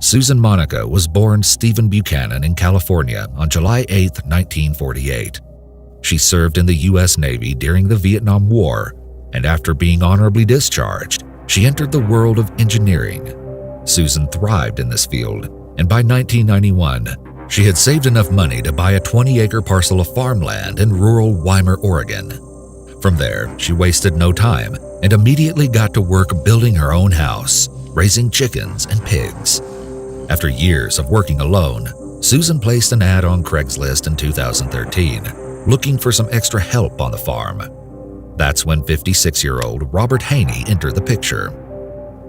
Susan Monica was born Stephen Buchanan in California on July 8, 1948. She served in the U.S. Navy during the Vietnam War, and after being honorably discharged, she entered the world of engineering. Susan thrived in this field, and by 1991, she had saved enough money to buy a 20-acre parcel of farmland in rural Weimar, Oregon. From there, she wasted no time and immediately got to work building her own house, raising chickens and pigs. After years of working alone, Susan placed an ad on Craigslist in 2013, looking for some extra help on the farm. That's when 56-year-old Robert Haney entered the picture.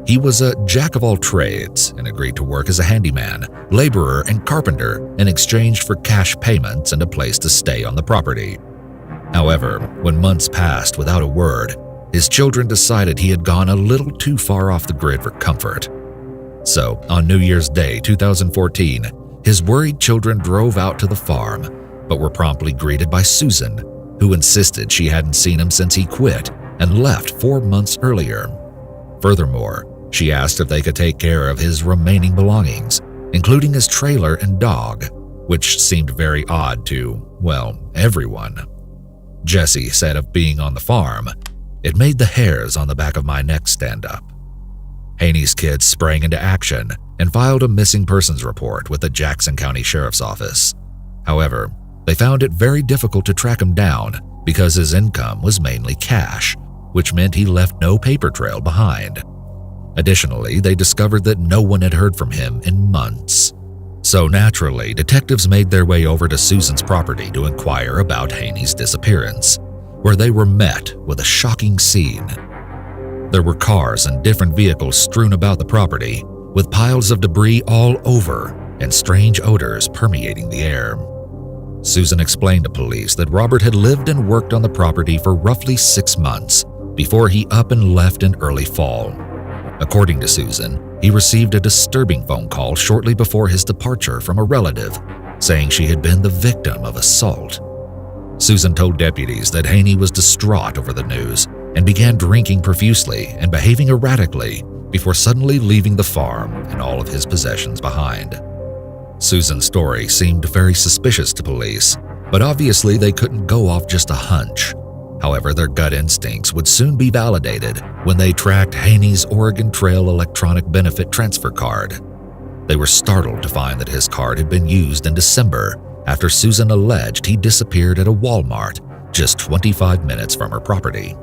He was a jack-of-all-trades and agreed to work as a handyman, laborer, and carpenter in exchange for cash payments and a place to stay on the property. However, when months passed without a word, his children decided he had gone a little too far off the grid for comfort. So, on New Year's Day 2014, his worried children drove out to the farm, but were promptly greeted by Susan, who insisted she hadn't seen him since he quit and left 4 months earlier. Furthermore, she asked if they could take care of his remaining belongings, including his trailer and dog, which seemed very odd to, well, everyone. Jesse said of being on the farm, "It made the hairs on the back of my neck stand up." Haney's kids sprang into action and filed a missing persons report with the Jackson County Sheriff's Office. However, they found it very difficult to track him down because his income was mainly cash, which meant he left no paper trail behind. Additionally, they discovered that no one had heard from him in months. So naturally, detectives made their way over to Susan's property to inquire about Haney's disappearance, where they were met with a shocking scene. There were cars and different vehicles strewn about the property, with piles of debris all over and strange odors permeating the air. Susan explained to police that Robert had lived and worked on the property for roughly 6 months before he up and left in early fall. According to Susan, he received a disturbing phone call shortly before his departure from a relative, saying she had been the victim of assault. Susan told deputies that Haney was distraught over the news and began drinking profusely and behaving erratically before suddenly leaving the farm and all of his possessions behind. Susan's story seemed very suspicious to police, but obviously they couldn't go off just a hunch. However, their gut instincts would soon be validated when they tracked Haney's Oregon Trail electronic benefit transfer card. They were startled to find that his card had been used in December after Susan alleged he disappeared at a Walmart just 25 minutes from her property.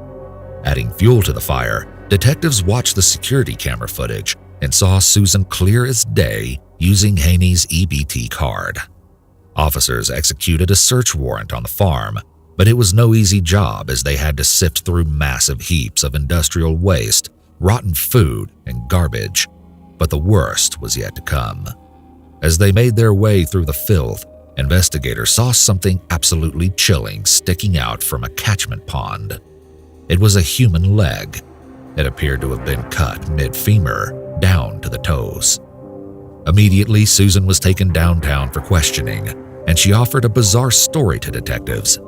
Adding fuel to the fire, detectives watched the security camera footage and saw Susan clear as day using Haney's EBT card. Officers executed a search warrant on the farm, but it was no easy job as they had to sift through massive heaps of industrial waste, rotten food, and garbage. But the worst was yet to come. As they made their way through the filth, investigators saw something absolutely chilling sticking out from a catchment pond. It was a human leg. It appeared to have been cut mid-femur, down to the toes. Immediately, Susan was taken downtown for questioning, and she offered a bizarre story to detectives.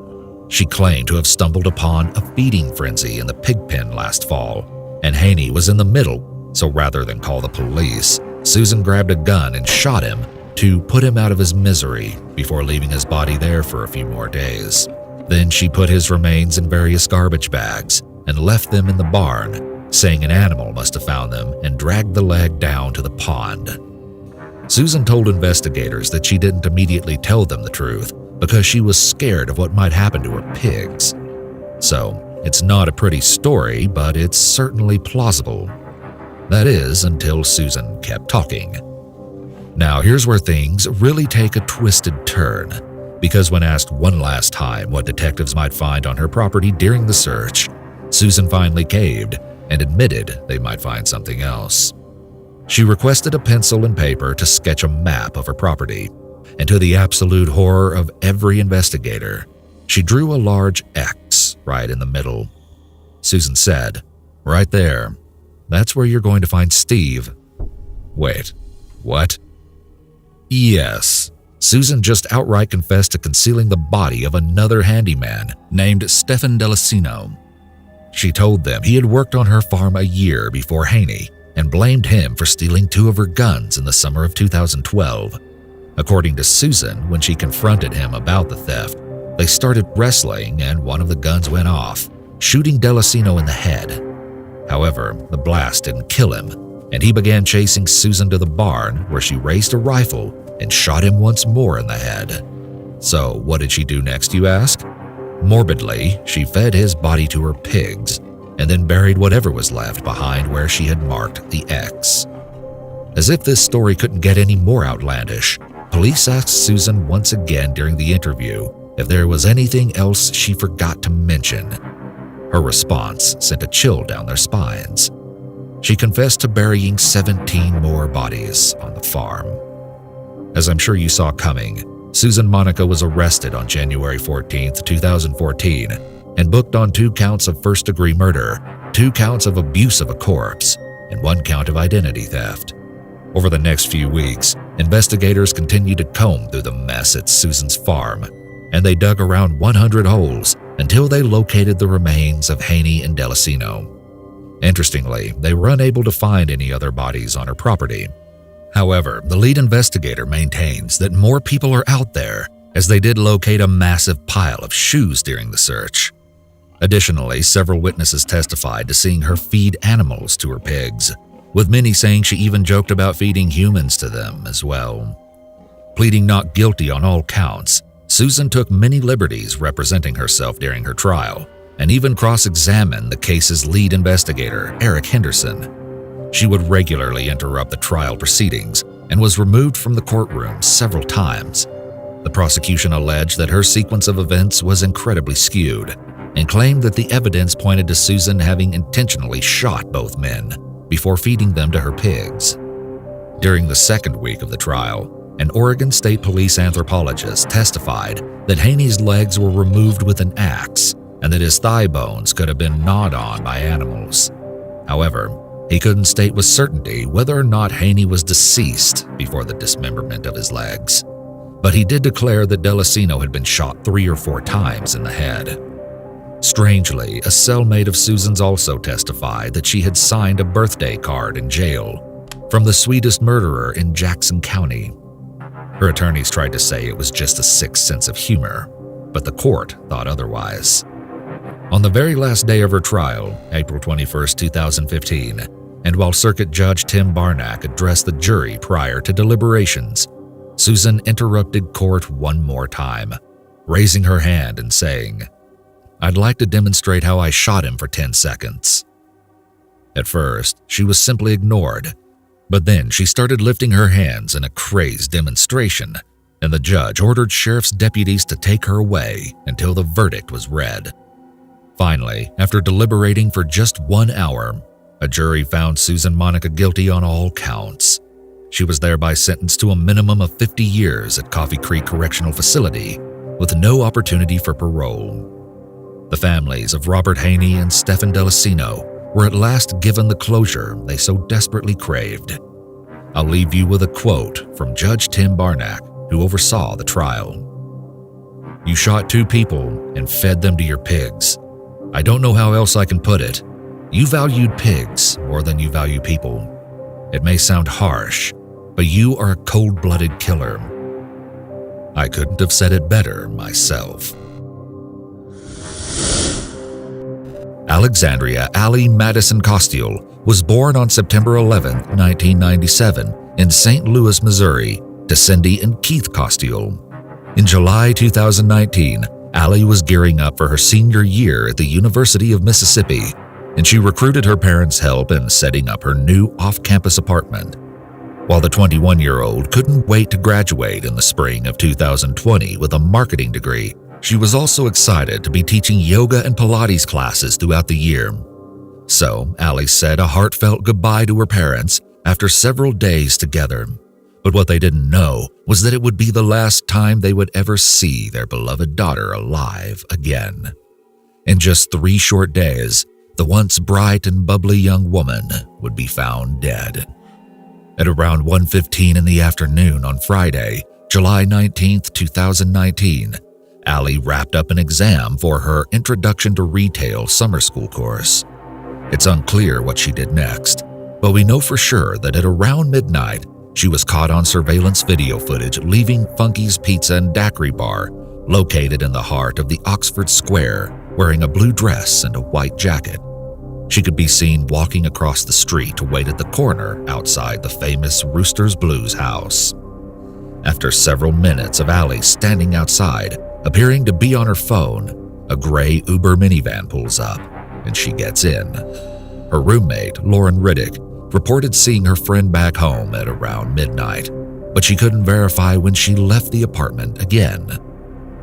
She claimed to have stumbled upon a feeding frenzy in the pig pen last fall, and Haney was in the middle, so rather than call the police, Susan grabbed a gun and shot him to put him out of his misery before leaving his body there for a few more days. Then she put his remains in various garbage bags and left them in the barn, saying an animal must have found them and dragged the leg down to the pond. Susan told investigators that she didn't immediately tell them the truth because she was scared of what might happen to her pigs. So, it's not a pretty story, but it's certainly plausible. That is, until Susan kept talking. Now, here's where things really take a twisted turn, because when asked one last time what detectives might find on her property during the search, Susan finally caved and admitted they might find something else. She requested a pencil and paper to sketch a map of her property, and to the absolute horror of every investigator, she drew a large X right in the middle. Susan said, "Right there, that's where you're going to find Steve." Wait, what? Yes, Susan just outright confessed to concealing the body of another handyman named Stefan Delicino. She told them he had worked on her farm a year before Haney, and blamed him for stealing 2 of her guns in the summer of 2012. According to Susan, when she confronted him about the theft, they started wrestling and one of the guns went off, shooting Delacino in the head. However, the blast didn't kill him, and he began chasing Susan to the barn where she raised a rifle and shot him once more in the head. So, what did she do next, you ask? Morbidly, she fed his body to her pigs and then buried whatever was left behind where she had marked the X. As if this story couldn't get any more outlandish, police asked Susan once again during the interview if there was anything else she forgot to mention. Her response sent a chill down their spines. She confessed to burying 17 more bodies on the farm. As I'm sure you saw coming, Susan Monica was arrested on January 14, 2014, and booked on 2 counts of first-degree murder, 2 counts of abuse of a corpse, and 1 count of identity theft. Over the next few weeks, investigators continued to comb through the mess at Susan's farm, and they dug around 100 holes until they located the remains of Haney and Delacino. Interestingly, they were unable to find any other bodies on her property. However, the lead investigator maintains that more people are out there, as they did locate a massive pile of shoes during the search. Additionally, several witnesses testified to seeing her feed animals to her pigs, with many saying she even joked about feeding humans to them as well. Pleading not guilty on all counts, Susan took many liberties representing herself during her trial, and even cross-examined the case's lead investigator, Eric Henderson. She would regularly interrupt the trial proceedings and was removed from the courtroom several times. The prosecution alleged that her sequence of events was incredibly skewed and claimed that the evidence pointed to Susan having intentionally shot both men before feeding them to her pigs. During the second week of the trial, an Oregon State Police anthropologist testified that Haney's legs were removed with an axe and that his thigh bones could have been gnawed on by animals. However, he couldn't state with certainty whether or not Haney was deceased before the dismemberment of his legs, but he did declare that Delacino had been shot 3 or 4 times in the head. Strangely, a cellmate of Susan's also testified that she had signed a birthday card in jail from the sweetest murderer in Jackson County. Her attorneys tried to say it was just a sick sense of humor, but the court thought otherwise. On the very last day of her trial, April 21, 2015, and while Circuit Judge Tim Barnack addressed the jury prior to deliberations, Susan interrupted court one more time, raising her hand and saying, "I'd like to demonstrate how I shot him for 10 seconds." At first, she was simply ignored, but then she started lifting her hands in a crazed demonstration, and the judge ordered sheriff's deputies to take her away until the verdict was read. Finally, after deliberating for just 1 hour, a jury found Susan Monica guilty on all counts. She was thereby sentenced to a minimum of 50 years at Coffee Creek Correctional Facility, with no opportunity for parole. The families of Robert Haney and Stephen Delacino were at last given the closure they so desperately craved. I'll leave you with a quote from Judge Tim Barnack, who oversaw the trial. "You shot 2 people and fed them to your pigs. I don't know how else I can put it. You valued pigs more than you value people. It may sound harsh, but you are a cold-blooded killer." I couldn't have said it better myself. Alexandria Allie Madison Costiel was born on September 11, 1997, in St. Louis, Missouri, to Cindy and Keith Costiel. In July 2019, Allie was gearing up for her senior year at the University of Mississippi, and she recruited her parents' help in setting up her new off-campus apartment. While the 21-year-old couldn't wait to graduate in the spring of 2020 with a marketing degree, she was also excited to be teaching yoga and Pilates classes throughout the year. So, Allie said a heartfelt goodbye to her parents after several days together. But what they didn't know was that it would be the last time they would ever see their beloved daughter alive again. In just 3 short days, the once bright and bubbly young woman would be found dead. At around 1:15 in the afternoon on Friday, July 19, 2019, Allie wrapped up an exam for her Introduction to Retail summer school course. It's unclear what she did next, but we know for sure that at around midnight, she was caught on surveillance video footage leaving Funky's Pizza and Daiquiri Bar, located in the heart of the Oxford Square, wearing a blue dress and a white jacket. She could be seen walking across the street to wait at the corner outside the famous Rooster's Blues house. After several minutes of Allie standing outside, appearing to be on her phone, a gray Uber minivan pulls up, and she gets in. Her roommate, Lauren Riddick, reported seeing her friend back home at around midnight, but she couldn't verify when she left the apartment again.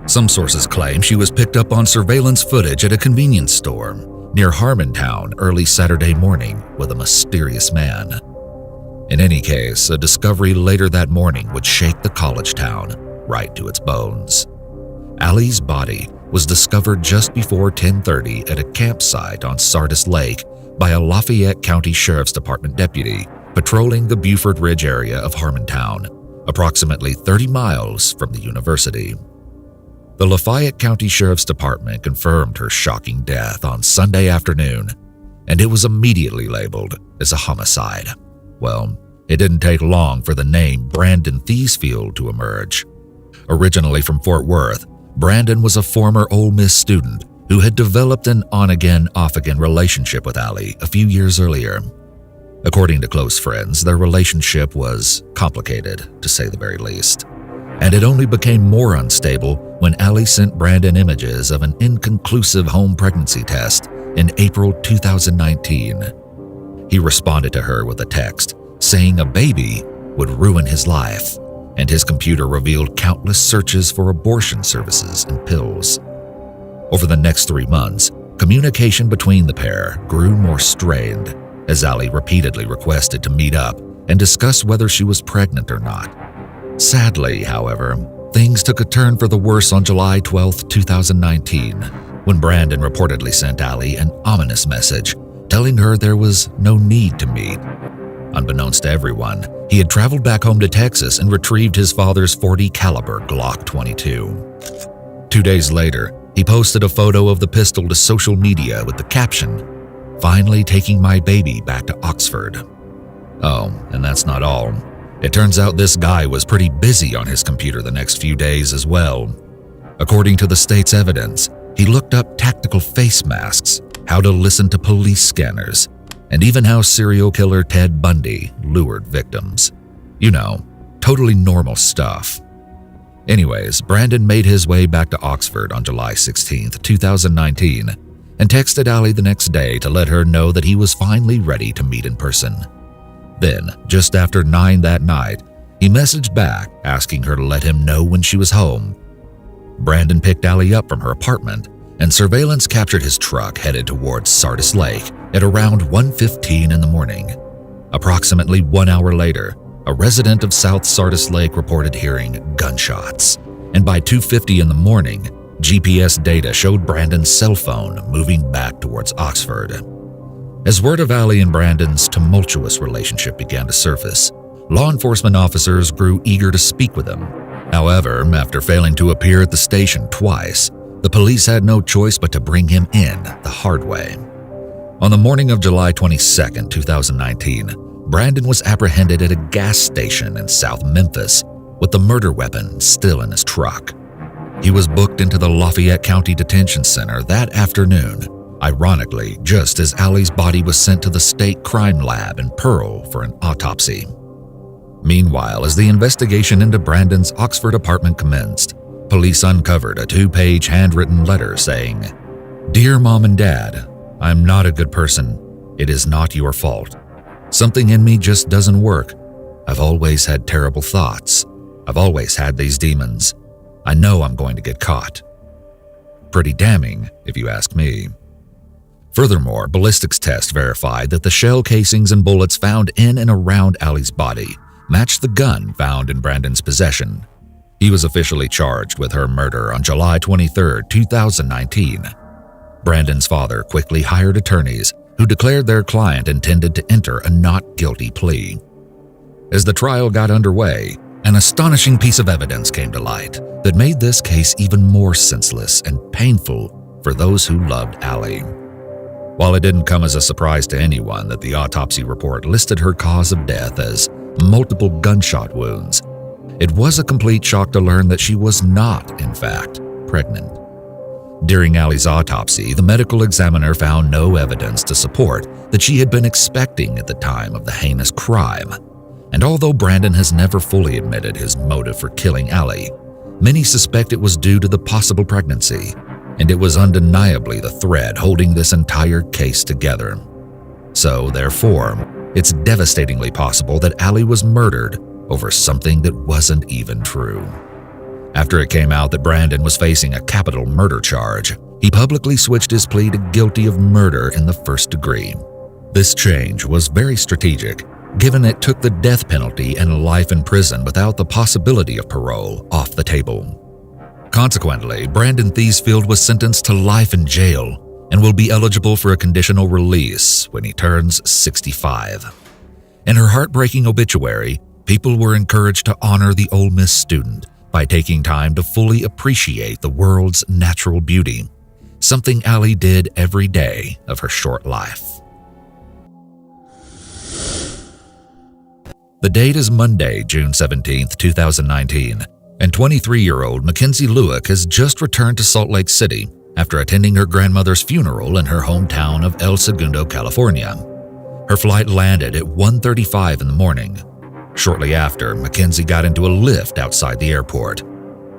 Some sources claim she was picked up on surveillance footage at a convenience store near Harmontown early Saturday morning with a mysterious man. In any case, a discovery later that morning would shake the college town right to its bones. Allie's body was discovered just before 10:30 at a campsite on Sardis Lake by a Lafayette County Sheriff's Department deputy patrolling the Buford Ridge area of Harmontown, approximately 30 miles from the university. The Lafayette County Sheriff's Department confirmed her shocking death on Sunday afternoon, and it was immediately labeled as a homicide. Well, it didn't take long for the name Brandon Thiesfield to emerge. Originally from Fort Worth, Brandon was a former Ole Miss student who had developed an on-again, off-again relationship with Allie a few years earlier. According to close friends, their relationship was complicated, to say the very least, and it only became more unstable when Allie sent Brandon images of an inconclusive home pregnancy test in April 2019. He responded to her with a text saying a baby would ruin his life, and his computer revealed countless searches for abortion services and pills. Over the next 3 months, communication between the pair grew more strained as Allie repeatedly requested to meet up and discuss whether she was pregnant or not. Sadly, however, things took a turn for the worse on July 12, 2019, when Brandon reportedly sent Allie an ominous message telling her there was no need to meet. Unbeknownst to everyone, he had traveled back home to Texas and retrieved his father's .40 caliber Glock 22. 2 days later, he posted a photo of the pistol to social media with the caption, "Finally taking my baby back to Oxford." Oh, and that's not all. It turns out this guy was pretty busy on his computer the next few days as well. According to the state's evidence, he looked up tactical face masks, how to listen to police scanners, and even how serial killer Ted Bundy lured victims. You know, totally normal stuff. Anyways, Brandon made his way back to Oxford on July 16, 2019, and texted Allie the next day to let her know that he was finally ready to meet in person. Then, just after 9 that night, he messaged back asking her to let him know when she was home. Brandon picked Allie up from her apartment, and surveillance captured his truck headed towards Sardis Lake at around 1:15 in the morning. Approximately 1 hour later, a resident of South Sardis Lake reported hearing gunshots, and by 2:50 in the morning, GPS data showed Brandon's cell phone moving back towards Oxford. As word of Allie and Brandon's tumultuous relationship began to surface, law enforcement officers grew eager to speak with him. However, after failing to appear at the station twice, the police had no choice but to bring him in the hard way. On the morning of July 22, 2019, Brandon was apprehended at a gas station in South Memphis with the murder weapon still in his truck. He was booked into the Lafayette County Detention Center that afternoon, ironically just as Allie's body was sent to the state crime lab in Pearl for an autopsy. Meanwhile, as the investigation into Brandon's Oxford apartment commenced, police uncovered a 2-page handwritten letter saying, "Dear Mom and Dad, I'm not a good person. It is not your fault. Something in me just doesn't work. I've always had terrible thoughts. I've always had these demons. I know I'm going to get caught." Pretty damning, if you ask me. Furthermore, ballistics tests verified that the shell casings and bullets found in and around Allie's body matched the gun found in Brandon's possession. He was officially charged with her murder on July 23, 2019. Brandon's father quickly hired attorneys who declared their client intended to enter a not guilty plea. As the trial got underway, an astonishing piece of evidence came to light that made this case even more senseless and painful for those who loved Allie. While it didn't come as a surprise to anyone that the autopsy report listed her cause of death as multiple gunshot wounds, it was a complete shock to learn that she was not, in fact, pregnant. During Allie's autopsy, the medical examiner found no evidence to support that she had been expecting at the time of the heinous crime. And although Brandon has never fully admitted his motive for killing Allie, many suspect it was due to the possible pregnancy, and it was undeniably the thread holding this entire case together. So, therefore, it's devastatingly possible that Allie was murdered over something that wasn't even true. After it came out that Brandon was facing a capital murder charge, he publicly switched his plea to guilty of murder in the first degree. This change was very strategic, given it took the death penalty and life in prison without the possibility of parole off the table. Consequently, Brandon Thiesfield was sentenced to life in jail and will be eligible for a conditional release when he turns 65. In her heartbreaking obituary, people were encouraged to honor the Ole Miss student by taking time to fully appreciate the world's natural beauty, something Allie did every day of her short life. The date is Monday, June 17, 2019, and 23-year-old Mackenzie Lueck has just returned to Salt Lake City after attending her grandmother's funeral in her hometown of El Segundo, California. Her flight landed at 1:35 in the morning. Shortly after, Mackenzie got into a lift outside the airport,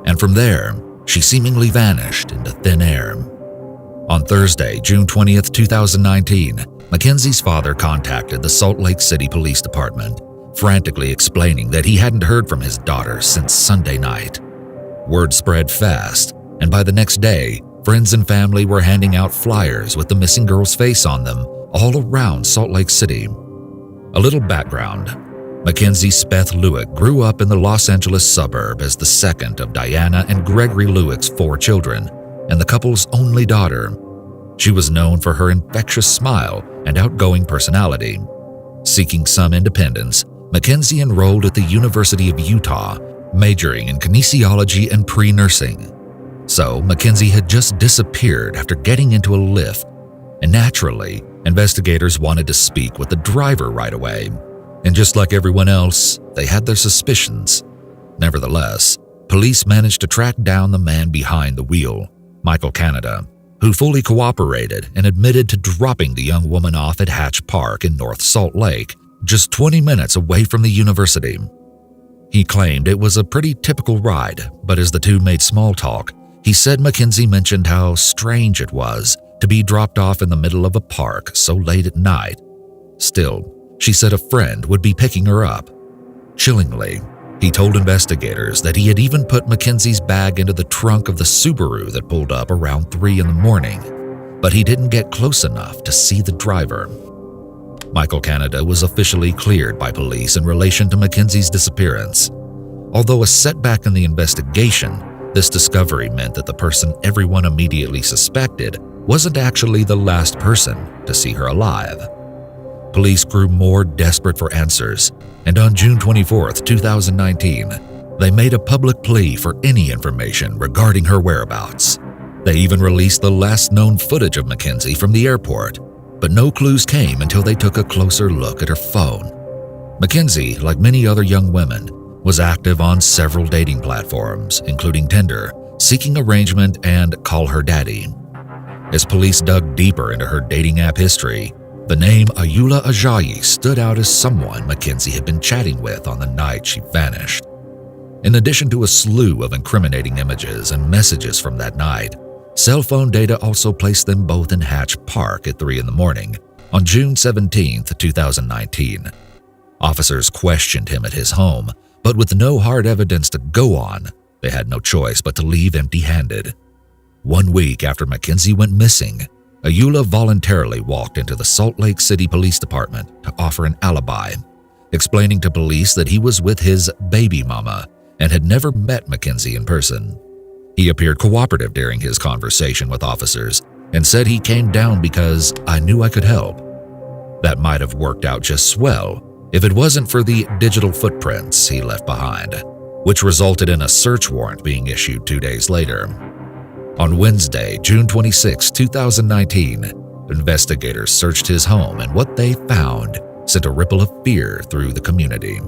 and from there, she seemingly vanished into thin air. On Thursday, June 20th, 2019, Mackenzie's father contacted the Salt Lake City Police Department, frantically explaining that he hadn't heard from his daughter since Sunday night. Word spread fast, and by the next day, friends and family were handing out flyers with the missing girl's face on them all around Salt Lake City. A little background. Mackenzie Speth Lueck grew up in the Los Angeles suburb as the second of Diana and Gregory Lueck's 4 children, and the couple's only daughter. She was known for her infectious smile and outgoing personality. Seeking some independence, Mackenzie enrolled at the University of Utah, majoring in kinesiology and pre-nursing. So, Mackenzie had just disappeared after getting into a lift, and naturally, investigators wanted to speak with the driver right away. And just like everyone else, they had their suspicions. Nevertheless, police managed to track down the man behind the wheel, Michael Canada, who fully cooperated and admitted to dropping the young woman off at Hatch Park in North Salt Lake, just 20 minutes away from the university. He claimed it was a pretty typical ride, but as the two made small talk, he said Mackenzie mentioned how strange it was to be dropped off in the middle of a park so late at night. Still, she said a friend would be picking her up. Chillingly, he told investigators that he had even put Mackenzie's bag into the trunk of the Subaru that pulled up around 3 in the morning, but he didn't get close enough to see the driver. Michael Canada was officially cleared by police in relation to Mackenzie's disappearance. Although a setback in the investigation, this discovery meant that the person everyone immediately suspected wasn't actually the last person to see her alive. Police grew more desperate for answers, and on June 24, 2019, they made a public plea for any information regarding her whereabouts. They even released the last known footage of Mackenzie from the airport, but no clues came until they took a closer look at her phone. Mackenzie, like many other young women, was active on several dating platforms, including Tinder, Seeking Arrangement, and Call Her Daddy. As police dug deeper into her dating app history, the name Ayula Ajayi stood out as someone Mackenzie had been chatting with on the night she vanished. In addition to a slew of incriminating images and messages from that night, cell phone data also placed them both in Hatch Park at 3 in the morning on June 17, 2019. Officers questioned him at his home, but with no hard evidence to go on, they had no choice but to leave empty-handed. 1 week after Mackenzie went missing, Ayula voluntarily walked into the Salt Lake City Police Department to offer an alibi, explaining to police that he was with his baby mama and had never met Mackenzie in person. He appeared cooperative during his conversation with officers and said he came down because I knew I could help. That might have worked out just swell if it wasn't for the digital footprints he left behind, which resulted in a search warrant being issued 2 days later. On Wednesday, June 26, 2019, Investigators searched his home, and what they found sent a ripple of fear through the community.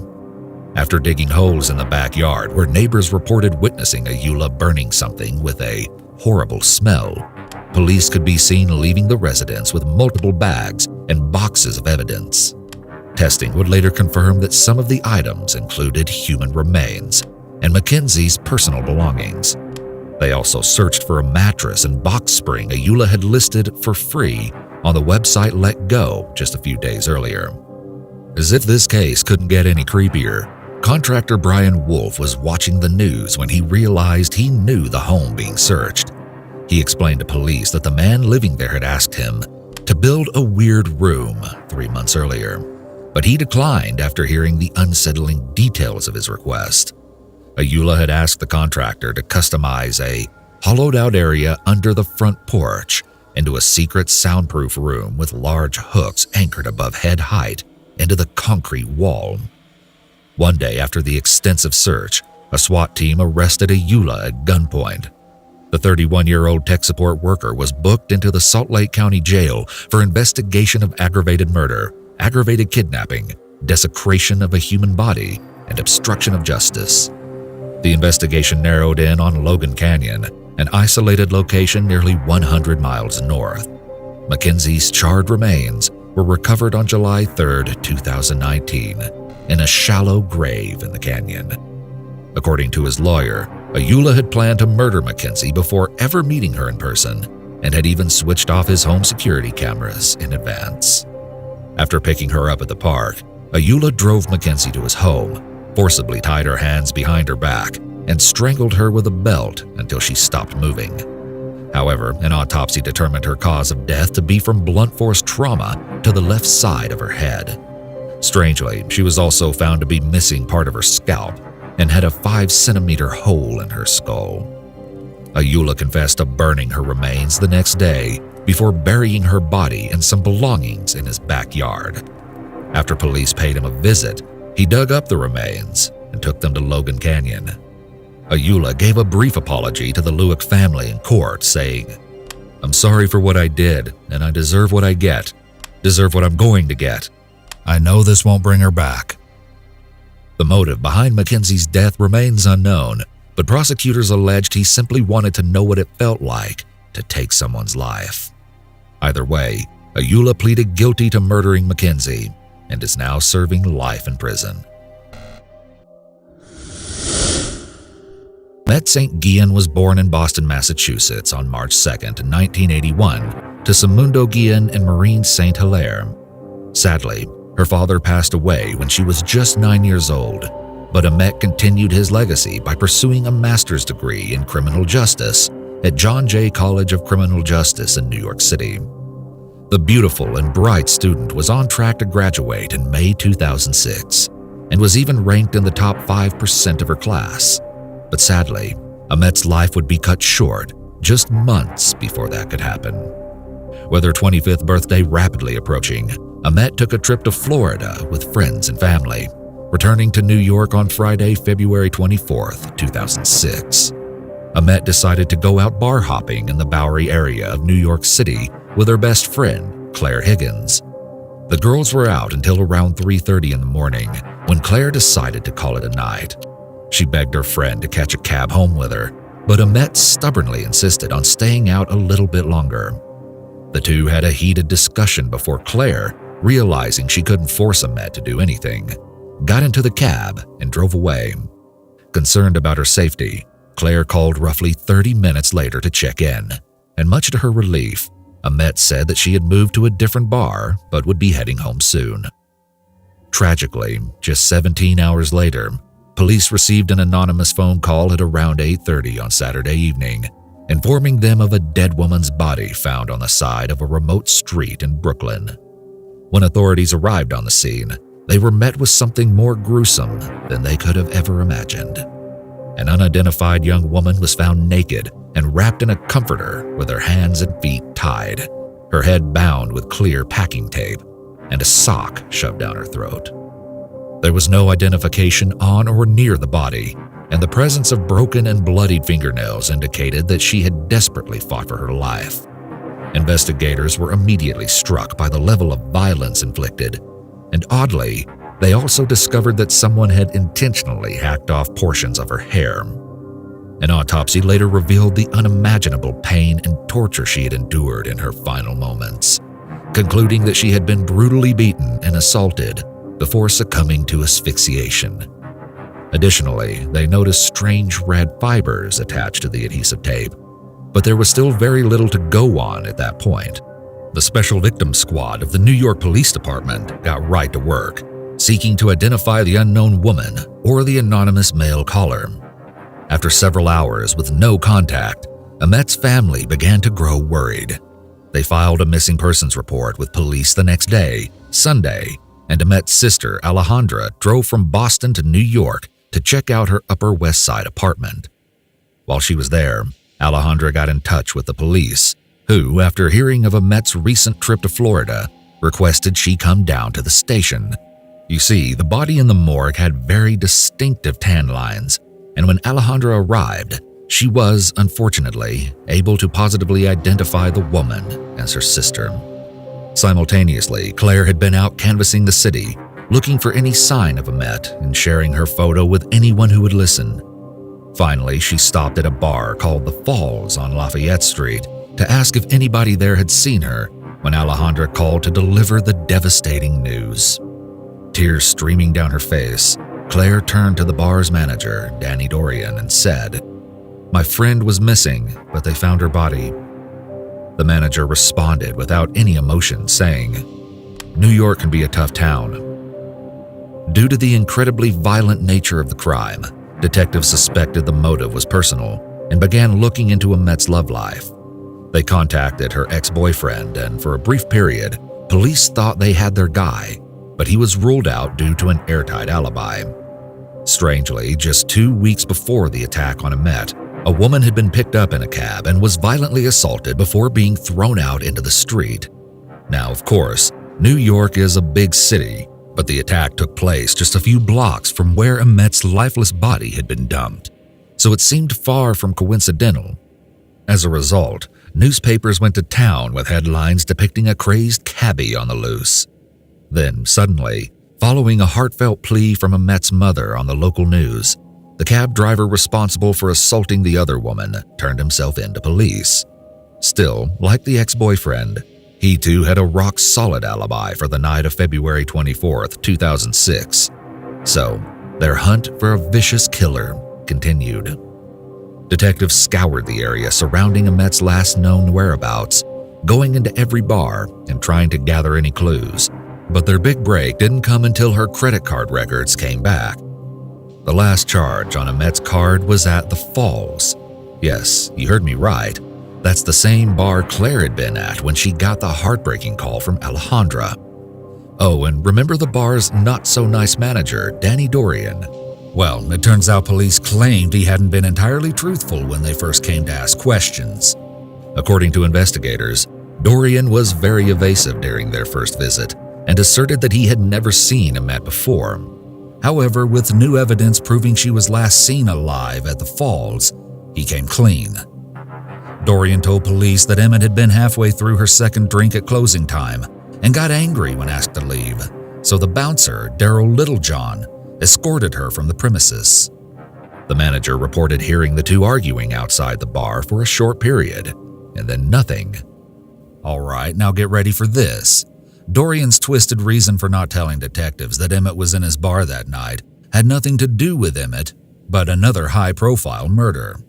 After digging holes in the backyard where neighbors reported witnessing Ayula burning something with a horrible smell, police could be seen leaving the residence with multiple bags and boxes of evidence. Testing would later confirm that some of the items included human remains and Mackenzie's personal belongings. They also searched for a mattress and box spring Ayula had listed for free on the website Let Go just a few days earlier. As if this case couldn't get any creepier, contractor Brian Wolf was watching the news when he realized he knew the home being searched. He explained to police that the man living there had asked him to build a weird room 3 months earlier, but he declined after hearing the unsettling details of his request. Ayula had asked the contractor to customize a hollowed-out area under the front porch into a secret soundproof room with large hooks anchored above head height into the concrete wall. One day after the extensive search, a SWAT team arrested Ayula at gunpoint. The 31-year-old tech support worker was booked into the Salt Lake County Jail for investigation of aggravated murder, aggravated kidnapping, desecration of a human body, and obstruction of justice. The investigation narrowed in on Logan Canyon, an isolated location nearly 100 miles north. Mackenzie's charred remains were recovered on July 3, 2019, in a shallow grave in the canyon. According to his lawyer, Ayula had planned to murder Mackenzie before ever meeting her in person and had even switched off his home security cameras in advance. After picking her up at the park, Ayula drove Mackenzie to his home, forcibly tied her hands behind her back, and strangled her with a belt until she stopped moving. However, an autopsy determined her cause of death to be from blunt force trauma to the left side of her head. Strangely, she was also found to be missing part of her scalp and had a 5-centimeter hole in her skull. Ayula confessed to burning her remains the next day before burying her body and some belongings in his backyard. After police paid him a visit, he dug up the remains and took them to Logan Canyon. Ayula gave a brief apology to the Lewick family in court, saying, "I'm sorry for what I did, and I deserve what I get, deserve what I'm going to get. I know this won't bring her back." The motive behind Mackenzie's death remains unknown, but prosecutors alleged he simply wanted to know what it felt like to take someone's life. Either way, Ayula pleaded guilty to murdering Mackenzie and is now serving life in prison. Met St. Guillen was born in Boston, Massachusetts on March 2, 1981, to Samundo Guillen and Maureen St. Hilaire. Sadly, her father passed away when she was just 9 years old, but Amet continued his legacy by pursuing a master's degree in criminal justice at John Jay College of Criminal Justice in New York City. The beautiful and bright student was on track to graduate in May 2006 and was even ranked in the top 5% of her class. But sadly, Amet's life would be cut short just months before that could happen. With her 25th birthday rapidly approaching, Amet took a trip to Florida with friends and family, returning to New York on Friday, February 24, 2006. Amet decided to go out bar hopping in the Bowery area of New York City with her best friend, Claire Higgins. The girls were out until around 3:30 in the morning when Claire decided to call it a night. She begged her friend to catch a cab home with her, but Amet stubbornly insisted on staying out a little bit longer. The two had a heated discussion before Claire, realizing she couldn't force Amet to do anything, got into the cab and drove away. Concerned about her safety, Claire called roughly 30 minutes later to check in, and much to her relief, Amet said that she had moved to a different bar but would be heading home soon. Tragically, just 17 hours later, police received an anonymous phone call at around 8:30 on Saturday evening, informing them of a dead woman's body found on the side of a remote street in Brooklyn. When authorities arrived on the scene, they were met with something more gruesome than they could have ever imagined. An unidentified young woman was found naked and wrapped in a comforter with her hands and feet tied, her head bound with clear packing tape, and a sock shoved down her throat. There was no identification on or near the body, and the presence of broken and bloodied fingernails indicated that she had desperately fought for her life. Investigators were immediately struck by the level of violence inflicted, and oddly, they also discovered that someone had intentionally hacked off portions of her hair. An autopsy later revealed the unimaginable pain and torture she had endured in her final moments, concluding that she had been brutally beaten and assaulted before succumbing to asphyxiation. Additionally, they noticed strange red fibers attached to the adhesive tape, but there was still very little to go on at that point. The Special Victims Squad of the New York Police Department got right to work, seeking to identify the unknown woman or the anonymous male caller. After several hours with no contact, Amet's family began to grow worried. They filed a missing persons report with police the next day, Sunday, and Amet's sister, Alejandra, drove from Boston to New York to check out her Upper West Side apartment. While she was there, Alejandra got in touch with the police, who, after hearing of Amet's recent trip to Florida, requested she come down to the station. You see, the body in the morgue had very distinctive tan lines, and when Alejandra arrived, she was, unfortunately, able to positively identify the woman as her sister. Simultaneously, Claire had been out canvassing the city, looking for any sign of Amet and sharing her photo with anyone who would listen. Finally, she stopped at a bar called The Falls on Lafayette Street to ask if anybody there had seen her when Alejandra called to deliver the devastating news. Tears streaming down her face, Claire turned to the bar's manager, Danny Dorian, and said, "My friend was missing, but they found her body." The manager responded without any emotion, saying, "New York can be a tough town." Due to the incredibly violent nature of the crime, detectives suspected the motive was personal and began looking into Amet's love life. They contacted her ex-boyfriend, and for a brief period, police thought they had their guy, but he was ruled out due to an airtight alibi. Strangely, just 2 weeks before the attack on Amet, a woman had been picked up in a cab and was violently assaulted before being thrown out into the street. Now, of course, New York is a big city, but the attack took place just a few blocks from where Amet's lifeless body had been dumped, so it seemed far from coincidental. As a result, newspapers went to town with headlines depicting a crazed cabbie on the loose. Then, suddenly, following a heartfelt plea from Amet's mother on the local news, the cab driver responsible for assaulting the other woman turned himself in to police. Still, like the ex-boyfriend, he too had a rock-solid alibi for the night of February 24th, 2006. So, their hunt for a vicious killer continued. Detectives scoured the area surrounding Amet's last known whereabouts, going into every bar and trying to gather any clues. But their big break didn't come until her credit card records came back. The last charge on Amet's card was at The Falls. Yes, you heard me right. That's the same bar Claire had been at when she got the heartbreaking call from Alejandra. Oh, and remember the bar's not-so-nice manager, Danny Dorian? Well, it turns out police claimed he hadn't been entirely truthful when they first came to ask questions. According to investigators, Dorian was very evasive during their first visit and asserted that he had never seen Amet before. However, with new evidence proving she was last seen alive at the Falls, he came clean. Dorian told police that Emmett had been halfway through her second drink at closing time and got angry when asked to leave, so the bouncer, Daryl Littlejohn, escorted her from the premises. The manager reported hearing the two arguing outside the bar for a short period, and then nothing. All right, now get ready for this. Dorian's twisted reason for not telling detectives that Emmett was in his bar that night had nothing to do with Emmett, but another high-profile murder.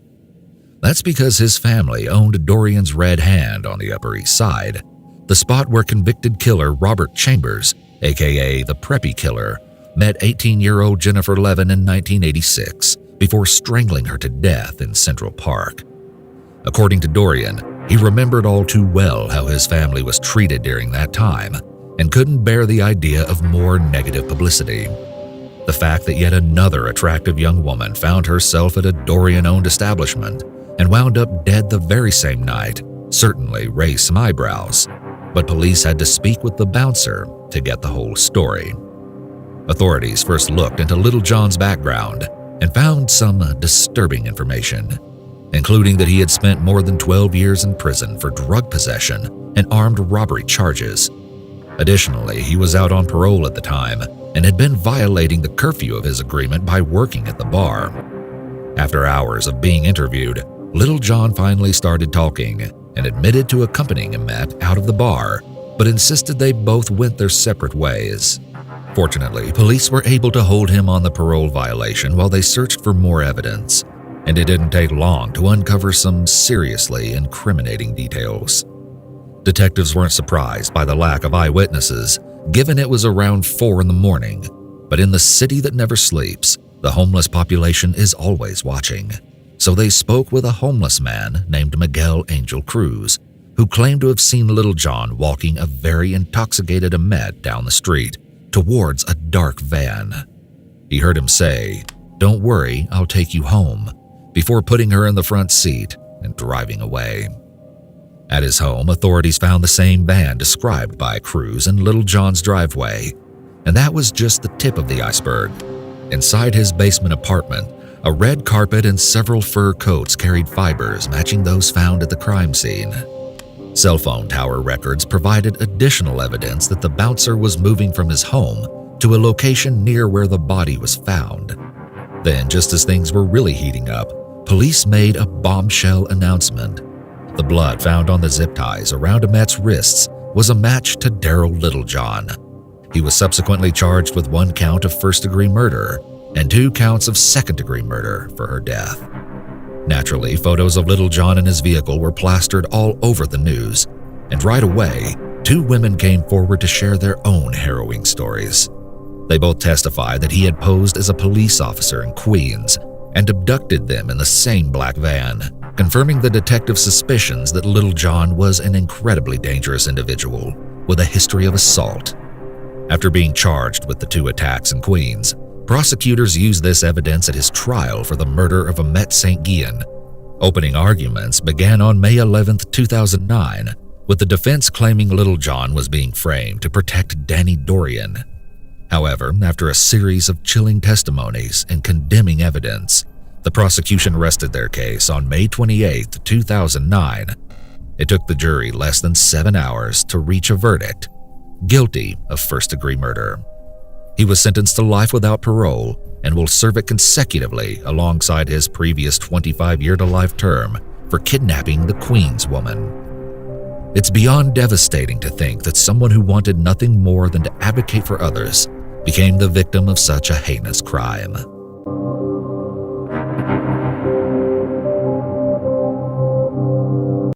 That's because his family owned Dorian's Red Hand on the Upper East Side, the spot where convicted killer Robert Chambers, aka the Preppy Killer, met 18-year-old Jennifer Levin in 1986 before strangling her to death in Central Park. According to Dorian, he remembered all too well how his family was treated during that time and couldn't bear the idea of more negative publicity. The fact that yet another attractive young woman found herself at a Dorian-owned establishment and wound up dead the very same night certainly raised some eyebrows, but police had to speak with the bouncer to get the whole story. Authorities first looked into Littlejohn's background and found some disturbing information. including that he had spent more than 12 years in prison for drug possession and armed robbery charges. Additionally, he was out on parole at the time and had been violating the curfew of his agreement by working at the bar. After hours of being interviewed, Little John finally started talking and admitted to accompanying Emmett out of the bar, but insisted they both went their separate ways. Fortunately, police were able to hold him on the parole violation while they searched for more evidence, and it didn't take long to uncover some seriously incriminating details. Detectives weren't surprised by the lack of eyewitnesses, given it was around 4 in the morning, but in the city that never sleeps, the homeless population is always watching. So they spoke with a homeless man named Miguel Angel Cruz, who claimed to have seen Little John walking a very intoxicated Emmett down the street towards a dark van. He heard him say, "Don't worry, I'll take you home," before putting her in the front seat and driving away. At his home, authorities found the same van described by Cruz in Little John's driveway, and that was just the tip of the iceberg. Inside his basement apartment, a red carpet and several fur coats carried fibers matching those found at the crime scene. Cell phone tower records provided additional evidence that the bouncer was moving from his home to a location near where the body was found. Then, just as things were really heating up, police made a bombshell announcement. The blood found on the zip ties around Emmett's wrists was a match to Daryl Littlejohn. He was subsequently charged with 1 count of first-degree murder and 2 counts of second-degree murder for her death. Naturally, photos of Littlejohn and his vehicle were plastered all over the news, and right away, 2 women came forward to share their own harrowing stories. They both testified that he had posed as a police officer in Queens and abducted them in the same black van, confirming the detective's suspicions that Littlejohn was an incredibly dangerous individual with a history of assault. After being charged with the 2 attacks in Queens, prosecutors used this evidence at his trial for the murder of Emmett St. Gian. Opening arguments began on May 11, 2009, with the defense claiming Littlejohn was being framed to protect Danny Dorian. However, after a series of chilling testimonies and condemning evidence, the prosecution rested their case on May 28, 2009. It took the jury less than 7 hours to reach a verdict: guilty of first-degree murder. He was sentenced to life without parole and will serve it consecutively alongside his previous 25-year-to-life term for kidnapping the Queens woman. It's beyond devastating to think that someone who wanted nothing more than to advocate for others became the victim of such a heinous crime.